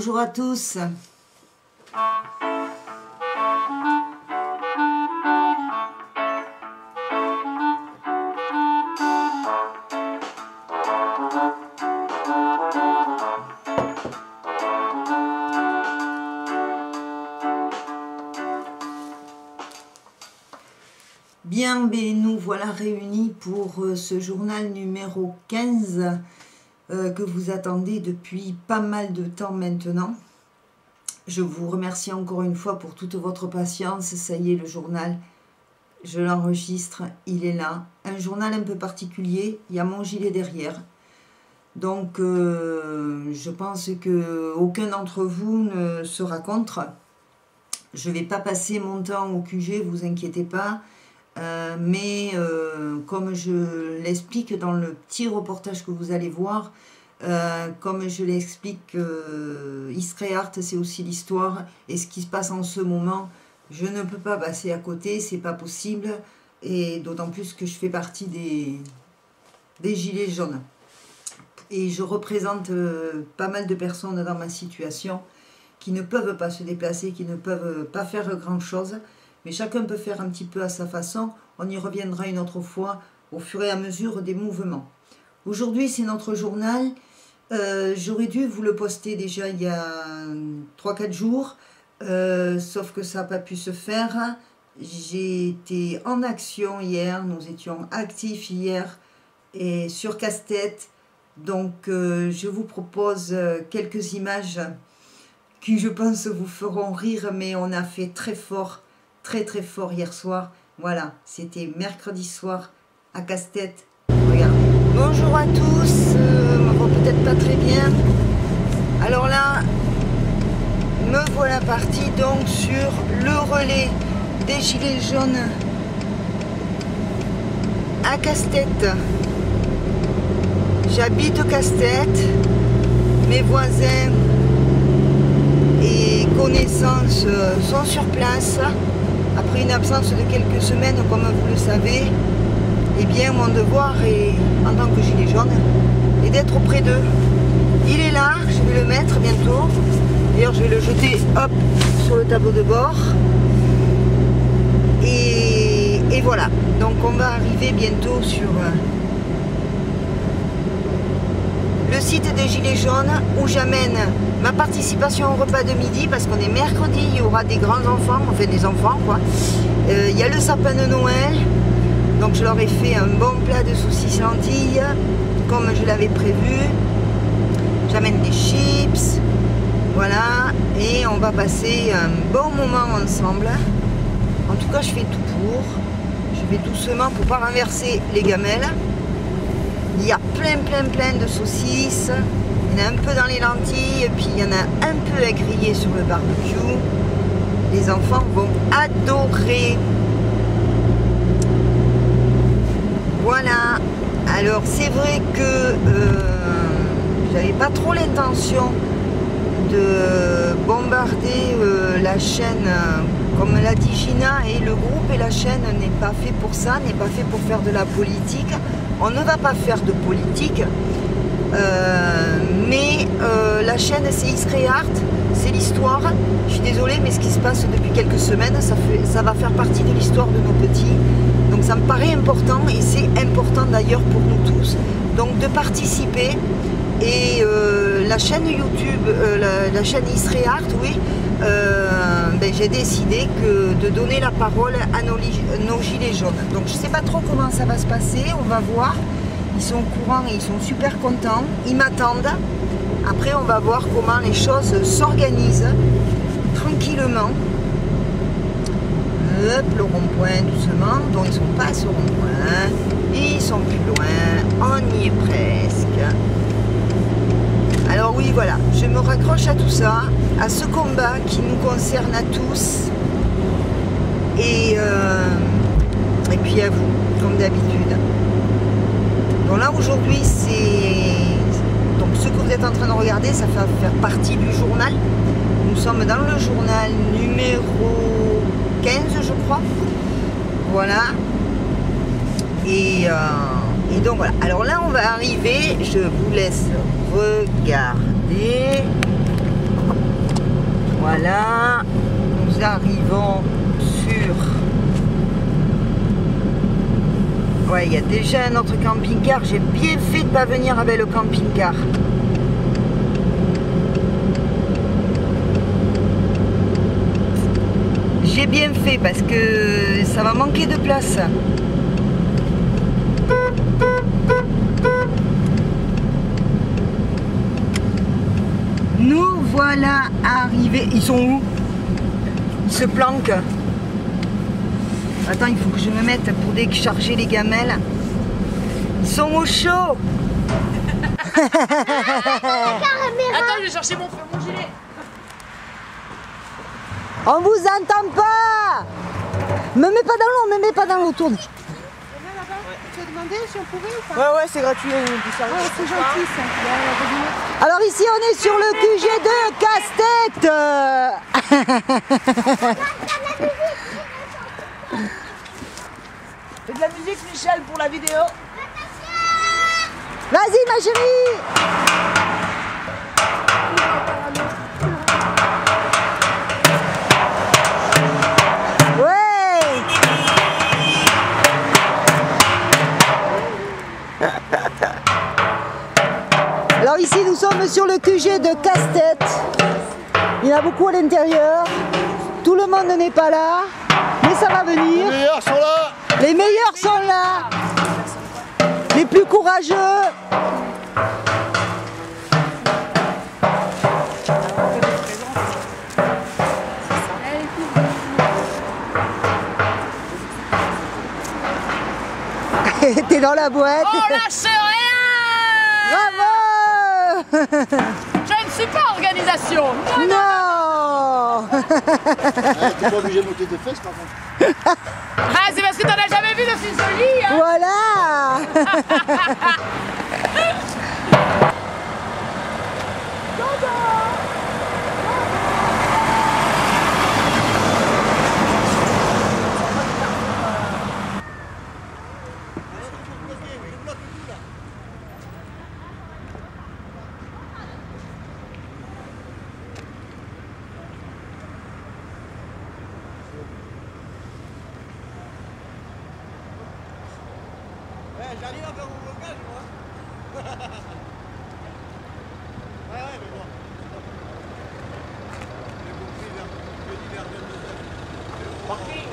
Bonjour à tous. Bien, ben, nous voilà réunis pour ce journal numéro 15 que vous attendez depuis pas mal de temps maintenant. Je vous remercie encore une fois pour toute votre patience. Ça y est, le journal, je l'enregistre, il est là. Un journal un peu particulier, il y a mon gilet derrière. Donc, je pense qu'aucun d'entre vous ne sera contre. Je ne vais pas passer mon temps au QG, vous inquiétez pas. Mais comme je l'explique dans le petit reportage que vous allez voir, comme je l'explique, Israël, c'est aussi l'histoire et ce qui se passe en ce moment. Je ne peux pas passer à côté, c'est pas possible, et d'autant plus que je fais partie des gilets jaunes. Et je représente pas mal de personnes dans ma situation qui ne peuvent pas se déplacer, qui ne peuvent pas faire grand chose. Mais chacun peut faire un petit peu à sa façon. On y reviendra une autre fois au fur et à mesure des mouvements. Aujourd'hui, c'est notre journal. J'aurais dû vous le poster déjà il y a 3-4 jours. Sauf que ça n'a pas pu se faire. J'ai été en action hier. Nous étions actifs hier et sur casse-tête. Donc, je vous propose quelques images qui, je pense, vous feront rire. Mais on a fait très fort. Très fort hier soir. Voilà, c'était mercredi soir à casse-tête. Regardez. Bonjour à tous, on voit peut-être pas très bien. Alors là, me voilà parti donc sur le relais des gilets jaunes à casse-tête. J'habite casse-tête, mes voisins et connaissances sont sur place. Après une absence de quelques semaines, comme vous le savez, eh bien mon devoir est, en tant que gilet jaune, est d'être auprès d'eux. Il est là, je vais le mettre bientôt. D'ailleurs, je vais le jeter hop sur le tableau de bord. Et voilà. Donc on va arriver bientôt sur le site des gilets jaunes où j'amène ma participation au repas de midi parce qu'on est mercredi, il y aura des grands enfants, enfin des enfants quoi. Il y a le sapin de Noël, donc je leur ai fait un bon plat de saucisses lentilles comme je l'avais prévu. J'amène des chips, voilà, et on va passer un bon moment ensemble. En tout cas, je fais tout pour. Je vais doucement pour pas renverser les gamelles. Il y a plein de saucisses. Il y en a un peu dans les lentilles. Et puis il y en a un peu à griller sur le barbecue. Les enfants vont adorer. Voilà. Alors c'est vrai que j'avais pas trop l'intention de bombarder la chaîne. Comme l'a dit Gina, et le groupe et la chaîne n'est pas fait pour ça, n'est pas fait pour faire de la politique. On ne va pas faire de politique, mais la chaîne c'est Israël, c'est l'histoire. Je suis désolée, mais ce qui se passe depuis quelques semaines, ça va faire partie de l'histoire de nos petits. Donc ça me paraît important, et c'est important d'ailleurs pour nous tous, donc de participer. Et la chaîne YouTube, la chaîne Israël, oui, ben, j'ai décidé de donner la parole à nos gilets jaunes. Donc je ne sais pas trop comment ça va se passer, on va voir. Ils sont au courant et ils sont super contents, ils m'attendent. Après on va voir comment les choses s'organisent tranquillement. Hop, le rond-point doucement, donc ils ne sont pas sur le rond-point, ils sont plus loin, on y est presque. Alors oui, voilà, je me raccroche à tout ça, à ce combat qui nous concerne à tous, et puis à vous, comme d'habitude. Donc là, aujourd'hui, donc ce que vous êtes en train de regarder, ça va faire partie du journal. Nous sommes dans le journal numéro 15, je crois. Voilà. Et donc voilà. Alors là, on va arriver, je vous laisse regarder. Voilà, nous arrivons sur... Ouais, il y a déjà un autre camping-car. J'ai bien fait de ne pas venir avec le camping-car. J'ai bien fait parce que ça va manquer de place. Nous voilà arrivés. Ils sont où? Ils se planquent. Attends, il faut que je me mette pour décharger les gamelles. Ils sont au chaud. Attends, je vais chercher mon gilet. On vous entend pas. Me mets pas dans l'eau, me mets pas dans l'eau, tourne. Tu as demandé si on pouvait ou pas? Ouais, c'est gratuit. C'est gentil ça. Alors ici on est sur le QG2 Casse-Tête. Fais de la musique, Michel, pour la vidéo. Vas-y ma chérie. Ouais. Alors ici nous sommes sur le QG de Casse-Tête. Il y en a beaucoup à l'intérieur. Tout le monde n'est pas là, mais ça va venir. Les meilleurs sont là. Les meilleurs sont là. Les plus courageux. T'es dans la boîte. Oh, lâche rien. Bravo. Je ne suis pas organisation. Non. T'es pas obligé de monter tes fesses par contre. Ah, c'est parce que t'en as jamais vu de Fusoli, hein. Voilà. J'arrive à faire mon blocage moi. Ouais, mais bon. J'ai compris vers jeudi vers 22h. Parking.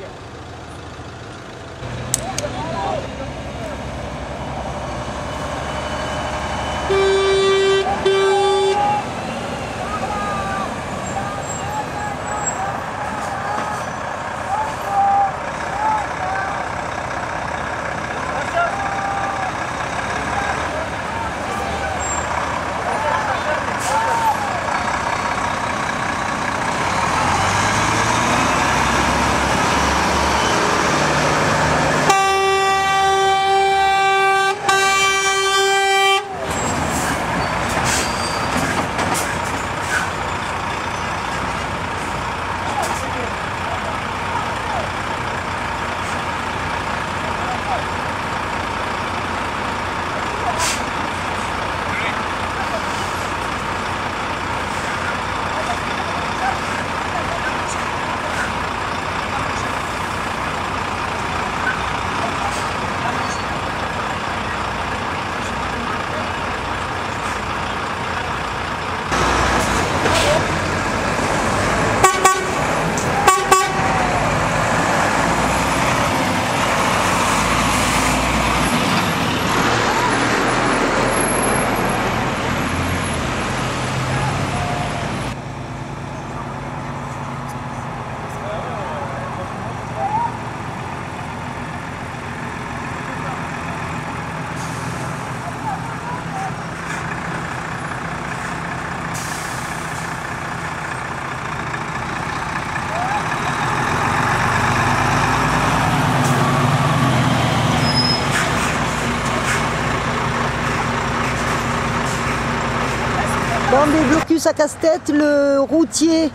Bon, des blocus à Casse-Tête, le routier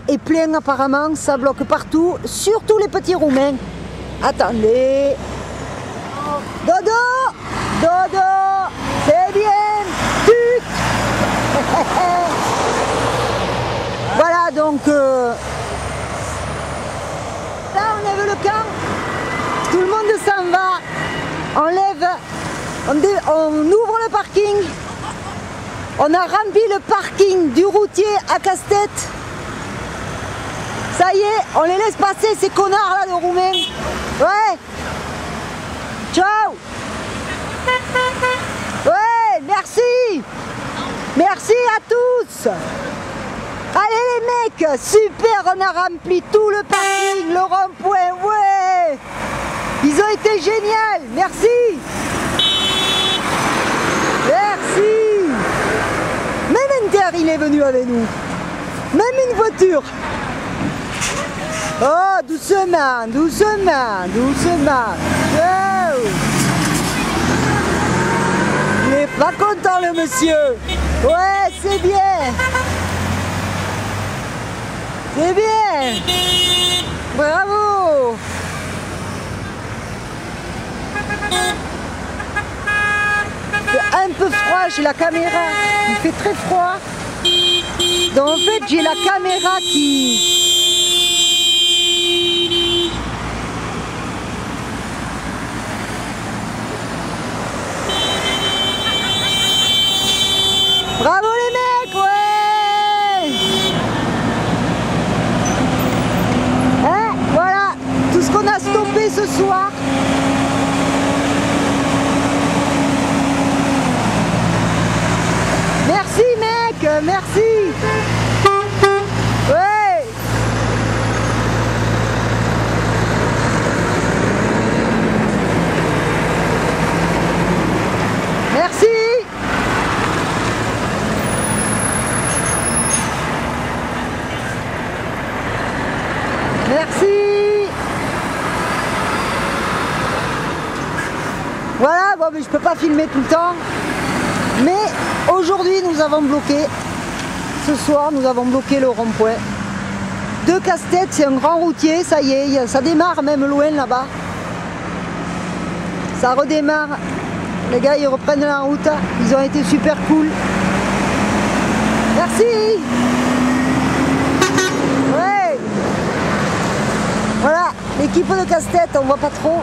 est plein apparemment, ça bloque partout, surtout les petits roumains. Attendez. Dodo, Dodo, c'est bien, tut. Voilà, donc On ouvre le parking. On a rempli le parking du routier à Casse-Tête. Ça y est, on les laisse passer ces connards là de Roumains. Ouais. Ciao. Ouais, merci. Merci à tous. Allez les mecs, super, on a rempli tout le parking, le rond-point, ouais. Ils ont été géniaux, merci. Merci. Même Inter, il est venu avec nous. Même une voiture. Oh, doucement, doucement, doucement. Oh. Il n'est pas content le monsieur. Ouais, c'est bien. C'est bien. Bravo. C'est un peu froid, j'ai la caméra. Il fait très froid. Donc en fait, j'ai la caméra qui... Bravo les mecs, ouais. Hein, voilà, tout ce qu'on a stoppé ce soir. Merci mec, merci. Ouais. Merci. Merci. Voilà, bon, mais je peux pas filmer tout le temps. Mais aujourd'hui, nous avons bloqué. Ce soir, nous avons bloqué le rond-point. De Casse-Tête, c'est un grand routier, ça y est, ça démarre même loin là-bas. Ça redémarre. Les gars, ils reprennent la route. Ils ont été super cool. Merci. Ouais. Voilà, l'équipe de Casse-Tête, on voit pas trop.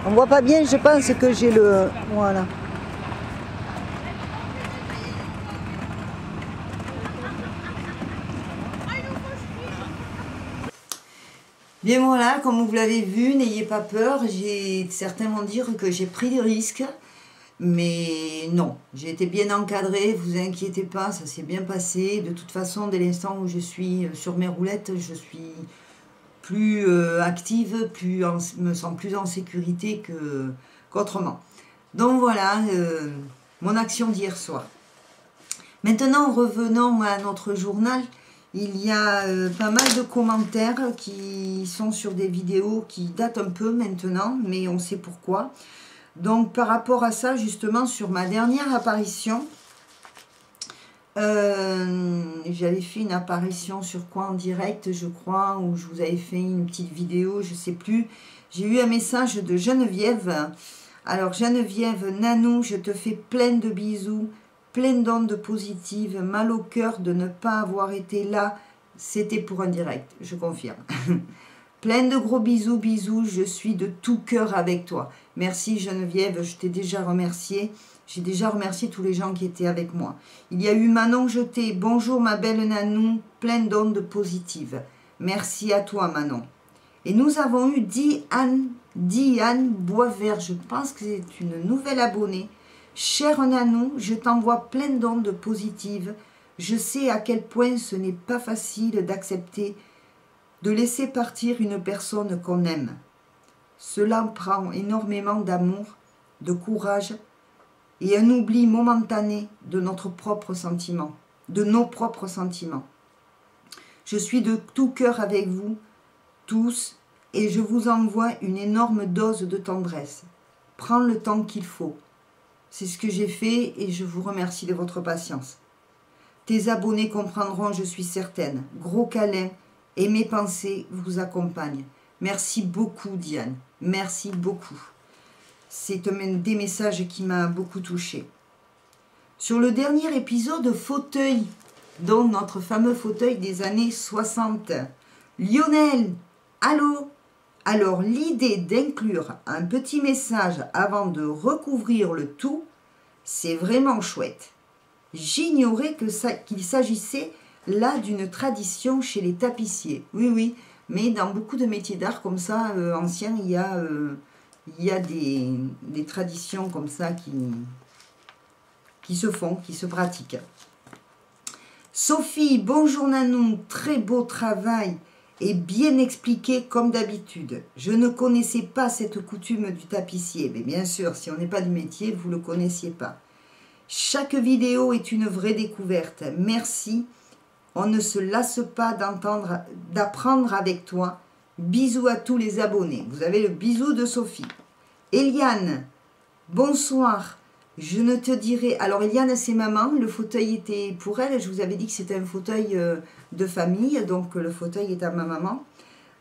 On voit pas bien, je pense que j'ai le... Voilà. Bien voilà, comme vous l'avez vu, n'ayez pas peur. Certains vont dire que j'ai pris des risques. Mais non, j'ai été bien encadrée, vous inquiétez pas, ça s'est bien passé. De toute façon, dès l'instant où je suis sur mes roulettes, je suis plus active, me sens plus en sécurité qu'autrement. Donc voilà, mon action d'hier soir. Maintenant, revenons à notre journal. Il y a pas mal de commentaires qui sont sur des vidéos qui datent un peu maintenant, mais on sait pourquoi. Donc par rapport à ça, justement, sur ma dernière apparition, j'avais fait une apparition sur quoi en direct, je crois, où je vous avais fait une petite vidéo, je sais plus. J'ai eu un message de Geneviève. Alors Geneviève, Nanou, je te fais plein de bisous, plein d'ondes positives, mal au cœur de ne pas avoir été là, c'était pour un direct, je confirme. Plein de gros bisous, bisous, je suis de tout cœur avec toi. Merci Geneviève, je t'ai déjà remercié. J'ai déjà remercié tous les gens qui étaient avec moi. Il y a eu Manon Jeté, bonjour ma belle Nanou, plein d'ondes positives. Merci à toi Manon. Et nous avons eu Diane Boisvert, je pense que c'est une nouvelle abonnée. Chère Nanou, je t'envoie plein d'ondes positives. Je sais à quel point ce n'est pas facile d'accepter de laisser partir une personne qu'on aime. Cela prend énormément d'amour, de courage et un oubli momentané de notre propre sentiment, de nos propres sentiments. Je suis de tout cœur avec vous, tous, et je vous envoie une énorme dose de tendresse. Prends le temps qu'il faut. C'est ce que j'ai fait et je vous remercie de votre patience. Tes abonnés comprendront, je suis certaine. Gros câlin. Et mes pensées vous accompagnent. Merci beaucoup Diane, merci beaucoup. C'est des messages qui m'ont beaucoup touché. Sur le dernier épisode fauteuil, dont notre fameux fauteuil des années 60, Lionel, allô? Alors l'idée d'inclure un petit message avant de recouvrir le tout, c'est vraiment chouette. J'ignorais qu'il s'agissait là d'une tradition chez les tapissiers. Oui, oui, mais dans beaucoup de métiers d'art comme ça, anciens, il y a des traditions comme ça qui se font, qui se pratiquent. Sophie, bonjour Nanou, très beau travail et bien expliqué comme d'habitude. Je ne connaissais pas cette coutume du tapissier, mais bien sûr, si on n'est pas du métier, vous ne le connaissiez pas. Chaque vidéo est une vraie découverte. Merci. On ne se lasse pas d'apprendre avec toi. Bisous à tous les abonnés. Vous avez le bisou de Sophie. Eliane, bonsoir. Je ne te dirai... Alors Eliane, c'est maman. Le fauteuil était pour elle. Je vous avais dit que c'était un fauteuil de famille. Donc le fauteuil est à ma maman.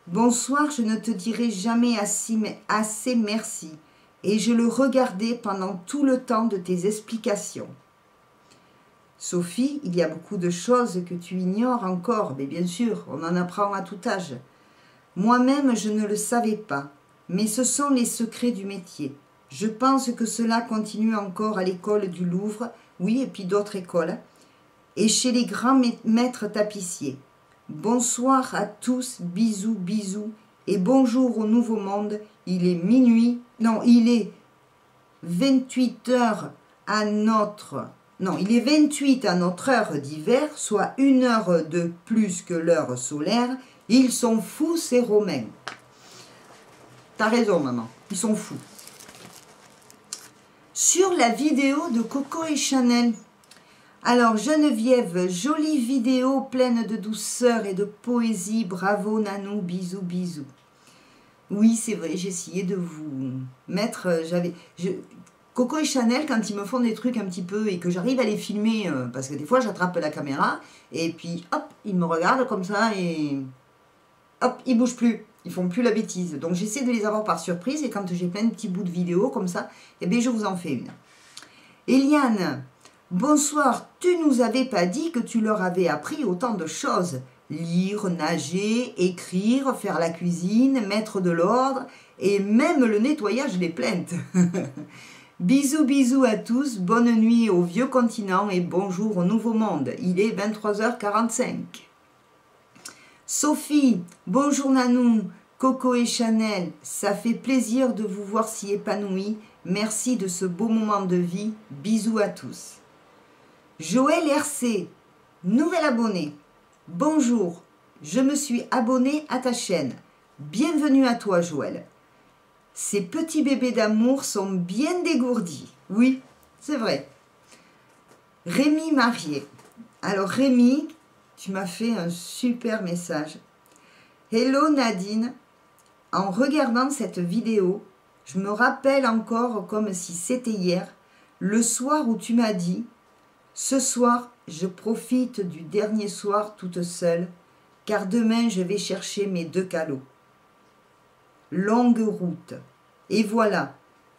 Bonsoir, je ne te dirai jamais assez merci. Et je le regardais pendant tout le temps de tes explications. Sophie, il y a beaucoup de choses que tu ignores encore, mais bien sûr, on en apprend à tout âge. Moi-même, je ne le savais pas, mais ce sont les secrets du métier. Je pense que cela continue encore à l'école du Louvre, oui, et puis d'autres écoles, et chez les grands maîtres tapissiers. Bonsoir à tous, bisous, bisous, et bonjour au Nouveau Monde. Il est minuit, non, il est 28 heures à notre... Non, il est 28 à notre heure d'hiver, soit 1 heure de plus que l'heure solaire. Ils sont fous, ces Romains. T'as raison, maman, ils sont fous. Sur la vidéo de Coco et Chanel. Alors, Geneviève, jolie vidéo pleine de douceur et de poésie. Bravo, Nanou, bisous, bisous. Oui, c'est vrai, j'ai essayé de vous mettre... Coco et Chanel, quand ils me font des trucs un petit peu et que j'arrive à les filmer, parce que des fois j'attrape la caméra et puis hop, ils me regardent comme ça et hop, ils bougent plus, ils font plus la bêtise. Donc j'essaie de les avoir par surprise et quand j'ai plein de petits bouts de vidéo comme ça, eh bien je vous en fais une. Eliane, bonsoir, tu nous avais pas dit que tu leur avais appris autant de choses. Lire, nager, écrire, faire la cuisine, mettre de l'ordre et même le nettoyage des plaintes. Bisous, bisous à tous, bonne nuit au vieux continent et bonjour au nouveau monde. Il est 23h45. Sophie, bonjour Nanou, Coco et Chanel, ça fait plaisir de vous voir si épanouis. Merci de ce beau moment de vie. Bisous à tous. Joël RC, nouvel abonné. Bonjour, je me suis abonné à ta chaîne. Bienvenue à toi Joël. Ces petits bébés d'amour sont bien dégourdis. Oui, c'est vrai. Rémi Marié. Alors Rémi, tu m'as fait un super message. Hello Nadine. En regardant cette vidéo, je me rappelle encore comme si c'était hier, le soir où tu m'as dit « Ce soir, je profite du dernier soir toute seule, car demain je vais chercher mes 2 calots. » Longue route. Et voilà,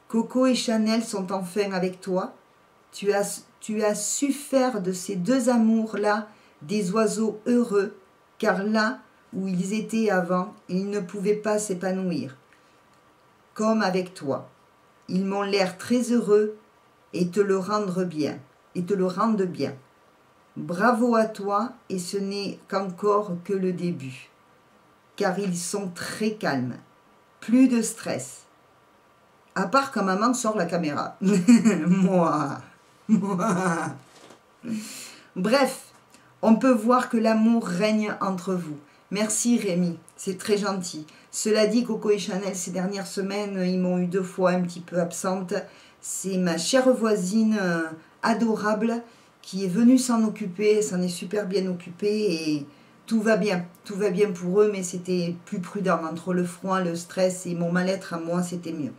Coco et Chanel sont enfin avec toi. Tu as su faire de ces 2 amours-là des oiseaux heureux, car là où ils étaient avant, ils ne pouvaient pas s'épanouir. Comme avec toi. Ils m'ont l'air très heureux et te le rendent bien. Bravo à toi et ce n'est qu'encore que le début. Car ils sont très calmes. Plus de stress. À part quand maman sort la caméra. Moi. Bref, on peut voir que l'amour règne entre vous. Merci Rémi, c'est très gentil. Cela dit, Coco et Chanel, ces dernières semaines, ils m'ont eu 2 fois un petit peu absente. C'est ma chère voisine adorable qui est venue s'en occuper, s'en est super bien occupée et... Tout va bien pour eux, mais c'était plus prudent. Entre le froid, le stress et mon mal-être à moi, c'était mieux.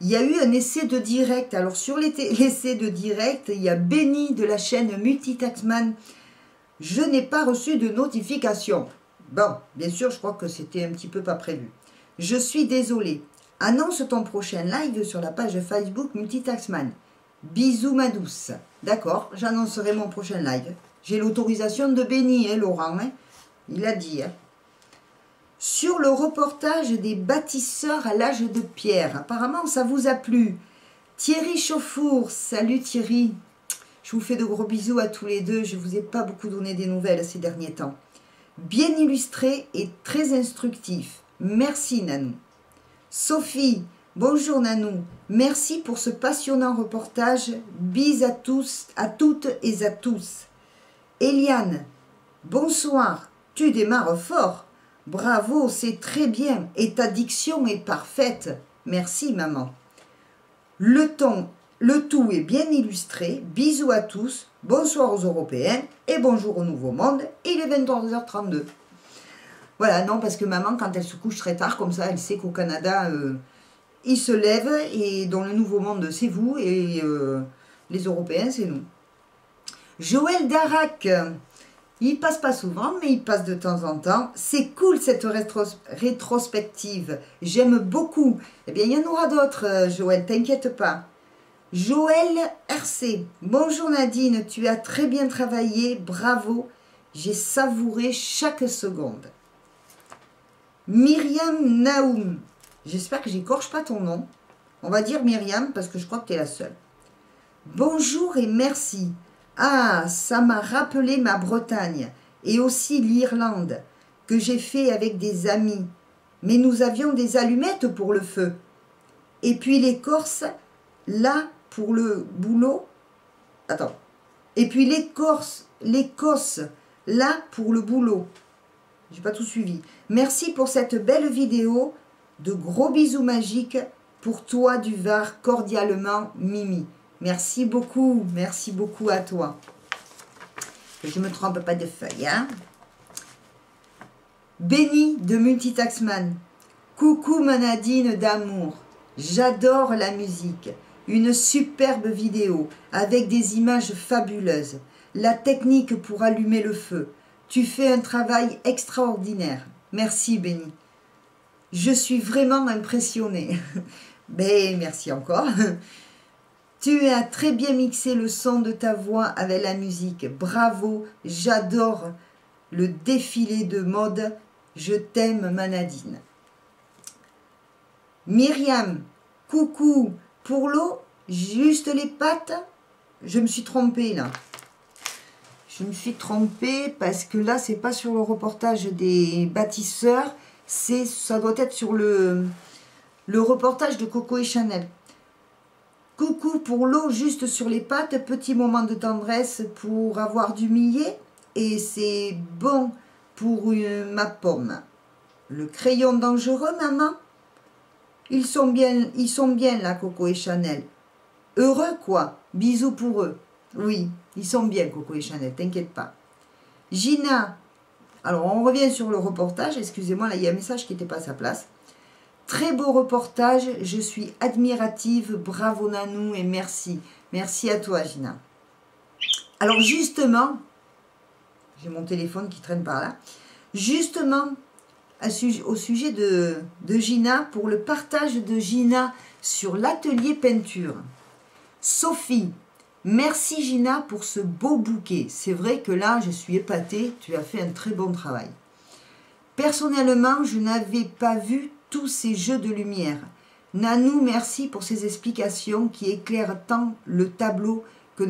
Il y a eu un essai de direct. Alors, sur l'essai de direct, il y a Benny de la chaîne Multitaxman. Je n'ai pas reçu de notification. Bon, bien sûr, je crois que c'était un petit peu pas prévu. Je suis désolée. Annonce ton prochain live sur la page Facebook Multitaxman. Bisous, ma douce. D'accord, j'annoncerai mon prochain live. J'ai l'autorisation de Benny, hein, Laurent. Hein. Il a dit, hein. Sur le reportage des bâtisseurs à l'âge de pierre. Apparemment, ça vous a plu. Thierry Chauffour, salut Thierry. Je vous fais de gros bisous à tous les deux. Je ne vous ai pas beaucoup donné des nouvelles ces derniers temps. Bien illustré et très instructif. Merci Nanou. Sophie, bonjour Nanou. Merci pour ce passionnant reportage. Bis à tous, à toutes et à tous. Eliane, bonsoir. Tu démarres fort. Bravo, c'est très bien. Et ta diction est parfaite. Merci maman. Le tout est bien illustré. Bisous à tous. Bonsoir aux Européens et bonjour au Nouveau Monde. Il est 23h32. Voilà, non, parce que maman, quand elle se couche très tard, comme ça, elle sait qu'au Canada, il se lève et dans le Nouveau Monde, c'est vous et les Européens, c'est nous. Joël Darac, il passe pas souvent, mais il passe de temps en temps. C'est cool cette rétrospective. J'aime beaucoup. Eh bien, il y en aura d'autres, Joël, t'inquiète pas. Joël RC, bonjour Nadine, tu as très bien travaillé, bravo, j'ai savouré chaque seconde. Myriam Naoum, j'espère que j'écorche pas ton nom, on va dire Myriam parce que je crois que tu es la seule. Bonjour et merci. Ah, ça m'a rappelé ma Bretagne et aussi l'Irlande que j'ai fait avec des amis, mais nous avions des allumettes pour le feu. Et puis les Corses, là, pour le boulot, attends, et puis l'Écosse, là pour le boulot. J'ai pas tout suivi. Merci pour cette belle vidéo. De gros bisous magiques pour toi du Var, cordialement Mimi. Merci beaucoup à toi. Que je me trompe pas de feuille, hein. Béni de Multitaxman. Coucou ma Nadine d'amour. J'adore la musique. Une superbe vidéo avec des images fabuleuses. La technique pour allumer le feu. Tu fais un travail extraordinaire. Merci Béni. Je suis vraiment impressionnée. Ben, merci encore. Tu as très bien mixé le son de ta voix avec la musique. Bravo, j'adore le défilé de mode. Je t'aime ma Nadine. Myriam, coucou. Pour l'eau, juste les pattes. Je me suis trompée là. Je me suis trompée parce que là, c'est pas sur le reportage des bâtisseurs. Ça doit être sur le reportage de Coco et Chanel. Coucou pour l'eau, juste sur les pattes. Petit moment de tendresse pour avoir du millet. Et c'est bon pour ma pomme. Le crayon dangereux, maman. Ils sont bien là, Coco et Chanel. Heureux, quoi. Bisous pour eux. Oui, ils sont bien, Coco et Chanel, t'inquiète pas. Gina, alors on revient sur le reportage. Excusez-moi, là, il y a un message qui n'était pas à sa place. Très beau reportage, je suis admirative. Bravo, Nanou, et merci. Merci à toi, Gina. Alors, justement, j'ai mon téléphone qui traîne par là. Justement, au sujet de Gina, pour le partage de Gina sur l'atelier peinture. Sophie, merci Gina pour ce beau bouquet. C'est vrai que là, je suis épatée. Tu as fait un très bon travail. Personnellement, je n'avais pas vu tous ces jeux de lumière. Nanou, merci pour ces explications qui éclairent tant le tableau que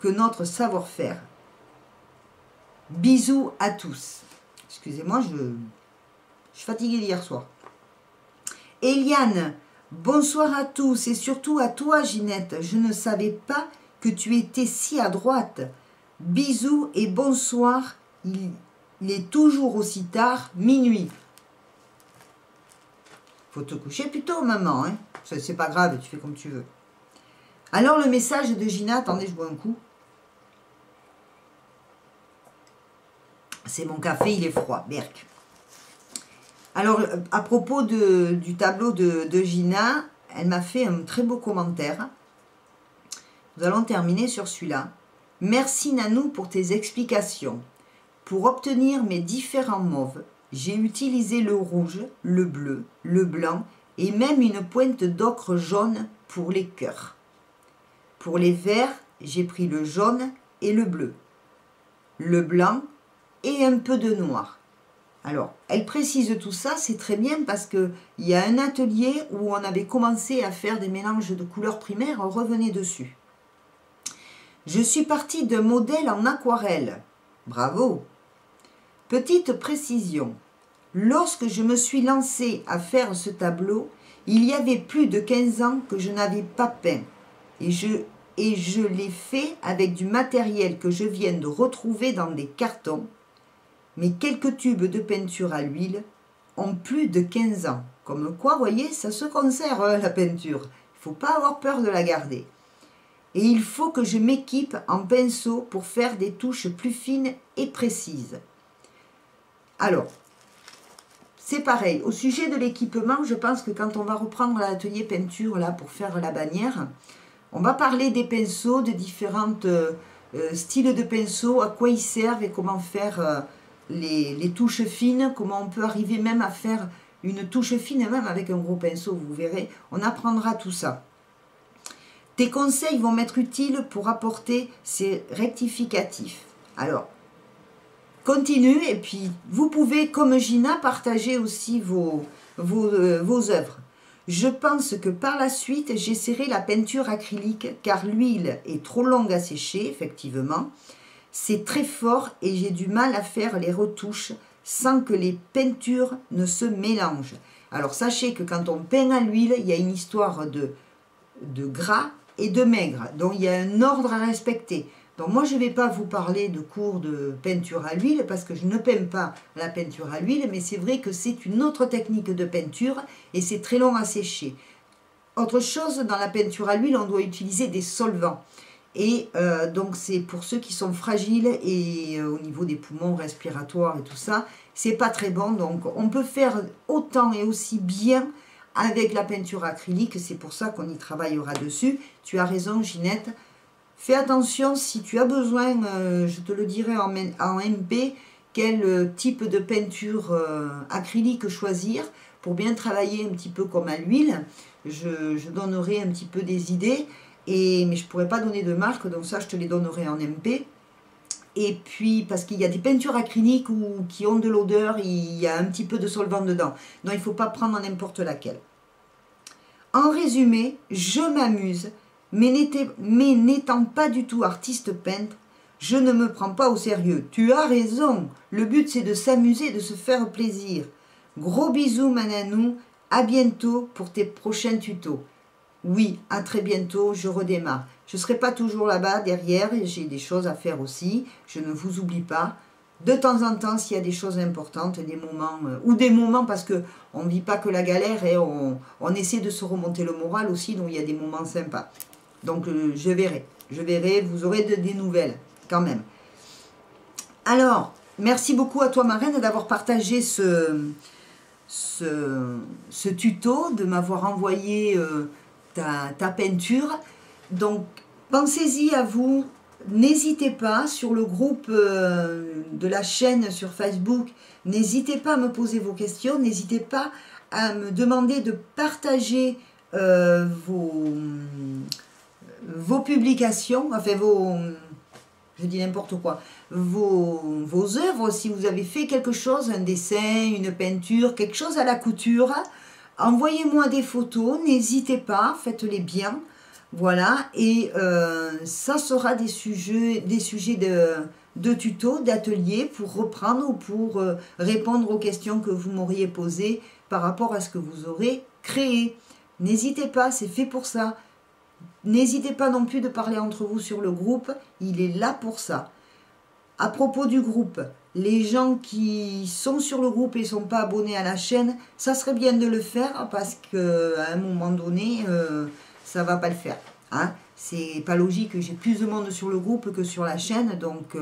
notre savoir-faire. Bisous à tous. Excusez-moi, je suis fatiguée d'hier soir. Eliane, bonsoir à tous et surtout à toi Ginette. Je ne savais pas que tu étais si à droite. Bisous et bonsoir. Il est toujours aussi tard, minuit. Faut te coucher plus tôt, maman. Hein. C'est pas grave, tu fais comme tu veux. Alors le message de Gina, attendez, je bois un coup. C'est mon café, il est froid, berk. Alors, à propos du tableau de Gina, elle m'a fait un très beau commentaire. Nous allons terminer sur celui-là. Merci Nanou pour tes explications. Pour obtenir mes différents mauves, j'ai utilisé le rouge, le bleu, le blanc et même une pointe d'ocre jaune pour les cœurs. Pour les verts, j'ai pris le jaune et le bleu, le blanc et un peu de noir. Alors, elle précise tout ça, c'est très bien parce qu'il y a un atelier où on avait commencé à faire des mélanges de couleurs primaires, on revenait dessus. Je suis partie d'un modèle en aquarelle. Bravo! Petite précision, lorsque je me suis lancée à faire ce tableau, il y avait plus de 15 ans que je n'avais pas peint. Et je l'ai fait avec du matériel que je viens de retrouver dans des cartons. Mais quelques tubes de peinture à l'huile ont plus de 15 ans. Comme quoi, vous voyez, ça se conserve la peinture. Il ne faut pas avoir peur de la garder. Et il faut que je m'équipe en pinceau pour faire des touches plus fines et précises. Alors, c'est pareil. Au sujet de l'équipement, je pense que quand on va reprendre l'atelier peinture là pour faire la bannière, on va parler des pinceaux, de différents styles de pinceaux, à quoi ils servent et comment faire les touches fines, comment on peut arriver même à faire une touche fine, même avec un gros pinceau, vous verrez, on apprendra tout ça. Tes conseils vont m'être utiles pour apporter ces rectificatifs. Alors, continue et puis vous pouvez, comme Gina, partager aussi vos œuvres. Je pense que par la suite, j'essaierai la peinture acrylique car l'huile est trop longue à sécher, effectivement. C'est très fort et j'ai du mal à faire les retouches sans que les peintures ne se mélangent. Alors sachez que quand on peint à l'huile, il y a une histoire de gras et de maigre. Donc il y a un ordre à respecter. Donc moi je ne vais pas vous parler de cours de peinture à l'huile parce que je ne peins pas la peinture à l'huile, mais c'est vrai que c'est une autre technique de peinture et c'est très long à sécher. Autre chose, dans la peinture à l'huile, on doit utiliser des solvants. Et donc c'est pour ceux qui sont fragiles et au niveau des poumons respiratoires et tout ça, c'est pas très bon. Donc on peut faire autant et aussi bien avec la peinture acrylique, c'est pour ça qu'on y travaillera dessus. Tu as raison Ginette. Fais attention si tu as besoin, je te le dirai en MP, quel type de peinture acrylique choisir pour bien travailler un petit peu comme à l'huile. Je donnerai un petit peu des idées, mais je ne pourrais pas donner de marque, donc ça je te les donnerai en MP. Et puis, parce qu'il y a des peintures acryliques qui ont de l'odeur, il y a un petit peu de solvant dedans. Donc il ne faut pas prendre n'importe laquelle. En résumé, je m'amuse. Mais n'étant pas du tout artiste peintre, je ne me prends pas au sérieux. Tu as raison, le but c'est de s'amuser, de se faire plaisir. Gros bisous Mananou, à bientôt pour tes prochains tutos. Oui, à très bientôt, je redémarre. Je ne serai pas toujours là-bas derrière, j'ai des choses à faire aussi, je ne vous oublie pas. De temps en temps, s'il y a des choses importantes, des moments, parce qu'on ne vit pas que la galère et on essaie de se remonter le moral aussi, donc il y a des moments sympas. Donc je verrai, vous aurez des nouvelles quand même. Alors, merci beaucoup à toi Marraine d'avoir partagé ce tuto, de m'avoir envoyé ta peinture. Donc pensez-y à vous, n'hésitez pas sur le groupe de la chaîne sur Facebook, n'hésitez pas à me poser vos questions, n'hésitez pas à me demander de partager vos publications, enfin je dis n'importe quoi, vos œuvres, si vous avez fait quelque chose, un dessin, une peinture, quelque chose à la couture, envoyez-moi des photos, n'hésitez pas, faites-les bien, voilà, et ça sera des sujets de tutos, d'ateliers pour reprendre ou pour répondre aux questions que vous m'auriez posées par rapport à ce que vous aurez créé. N'hésitez pas, c'est fait pour ça. N'hésitez pas non plus de parler entre vous sur le groupe, il est là pour ça. À propos du groupe, les gens qui sont sur le groupe et ne sont pas abonnés à la chaîne, ça serait bien de le faire parce qu'à un moment donné, ça ne va pas le faire. Hein? C'est pas logique que j'ai plus de monde sur le groupe que sur la chaîne, donc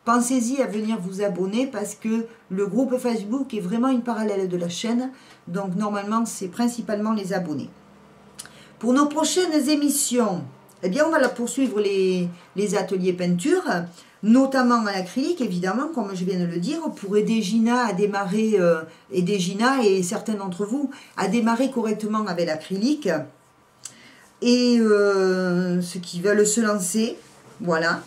pensez-y à venir vous abonner parce que le groupe Facebook est vraiment une parallèle de la chaîne, donc normalement c'est principalement les abonnés. Pour nos prochaines émissions, eh bien, on va poursuivre les ateliers peinture, notamment à l'acrylique, évidemment, comme je viens de le dire, pour aider Gina à démarrer, et certains d'entre vous à démarrer correctement avec l'acrylique. Et ceux qui veulent se lancer, voilà.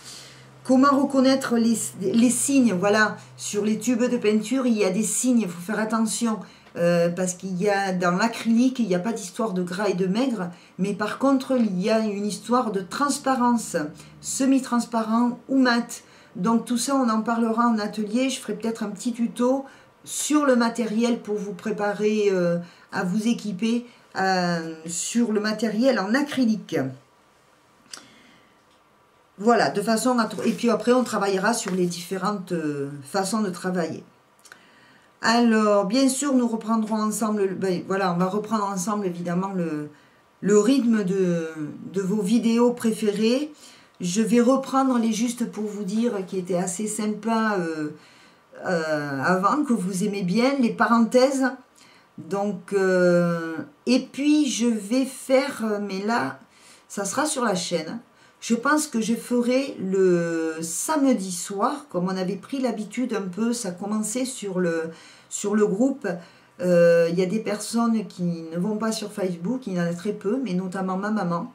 Comment reconnaître les signes? Voilà, sur les tubes de peinture, il y a des signes, il faut faire attention. Parce qu'il y a dans l'acrylique, il n'y a pas d'histoire de gras et de maigre, mais par contre, il y a une histoire de transparence, semi-transparent ou mat. Donc tout ça, on en parlera en atelier. Je ferai peut-être un petit tuto sur le matériel pour vous préparer à vous équiper sur le matériel en acrylique. Voilà, de façon à... Et puis après, on travaillera sur les différentes façons de travailler. Alors, bien sûr, nous reprendrons ensemble... Ben, voilà, on va reprendre ensemble, évidemment, le rythme de vos vidéos préférées. Je vais reprendre les juste pour vous dire qui étaient assez sympas avant, que vous aimez bien, les parenthèses. Donc, et puis, je vais faire... mais là, ça sera sur la chaîne. Je pense que je ferai le samedi soir, comme on avait pris l'habitude un peu, ça commençait sur le groupe. Il y a des personnes qui ne vont pas sur Facebook, il y en a très peu, mais notamment ma maman.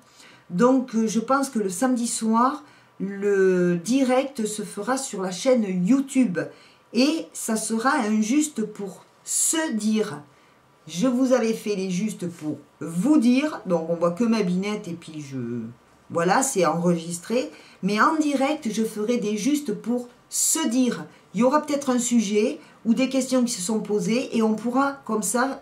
Donc je pense que le samedi soir, le direct se fera sur la chaîne YouTube. Et ça sera un juste pour se dire. Je vous avais fait les justes pour vous dire, donc on voit que ma binette et puis voilà, c'est enregistré. Mais en direct, je ferai des justes pour se dire. Il y aura peut-être un sujet ou des questions qui se sont posées et on pourra, comme ça,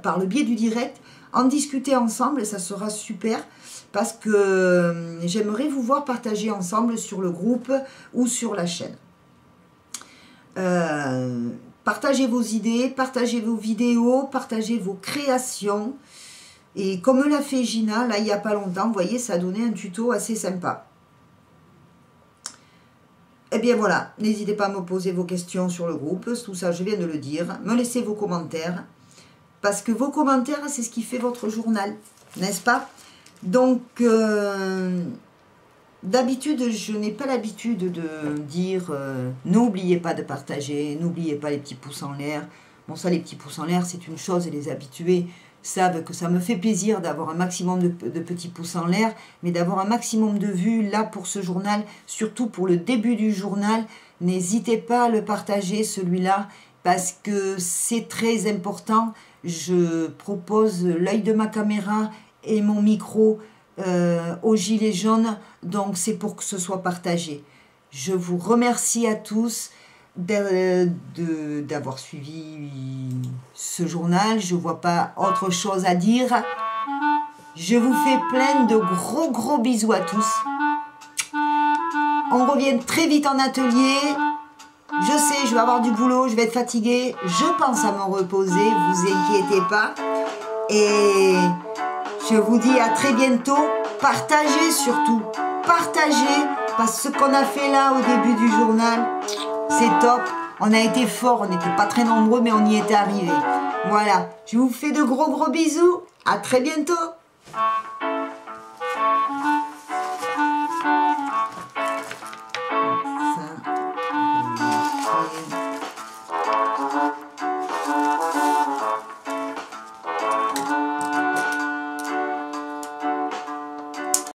par le biais du direct, en discuter ensemble et ça sera super parce que j'aimerais vous voir partager ensemble sur le groupe ou sur la chaîne. Partagez vos idées, partagez vos vidéos, partagez vos créations. Et comme l'a fait Gina, là, il n'y a pas longtemps, vous voyez, ça a donné un tuto assez sympa. Eh bien voilà, n'hésitez pas à me poser vos questions sur le groupe, tout ça je viens de le dire. Me laissez vos commentaires, parce que vos commentaires, c'est ce qui fait votre journal, n'est-ce pas? Donc, d'habitude, je n'ai pas l'habitude de dire n'oubliez pas de partager, n'oubliez pas les petits pouces en l'air. Bon, ça, les petits pouces en l'air, c'est une chose, et les habitués savent que ça me fait plaisir d'avoir un maximum de petits pouces en l'air, mais d'avoir un maximum de vues là pour ce journal, surtout pour le début du journal. N'hésitez pas à le partager celui-là parce que c'est très important. Je propose l'œil de ma caméra et mon micro aux gilets jaunes, donc c'est pour que ce soit partagé. Je vous remercie à tous d'avoir suivi ce journal. Je vois pas autre chose à dire. Je vous fais plein de gros bisous à tous. On revient très vite en atelier. Je sais, je vais avoir du boulot, je vais être fatiguée. Je pense à me reposer, vous inquiétez pas. Et je vous dis à très bientôt. Partagez surtout, partagez, parce que ce qu'on a fait là au début du journal, c'est top. On a été fort, on n'était pas très nombreux, mais on y était arrivé. Voilà, je vous fais de gros bisous. À très bientôt.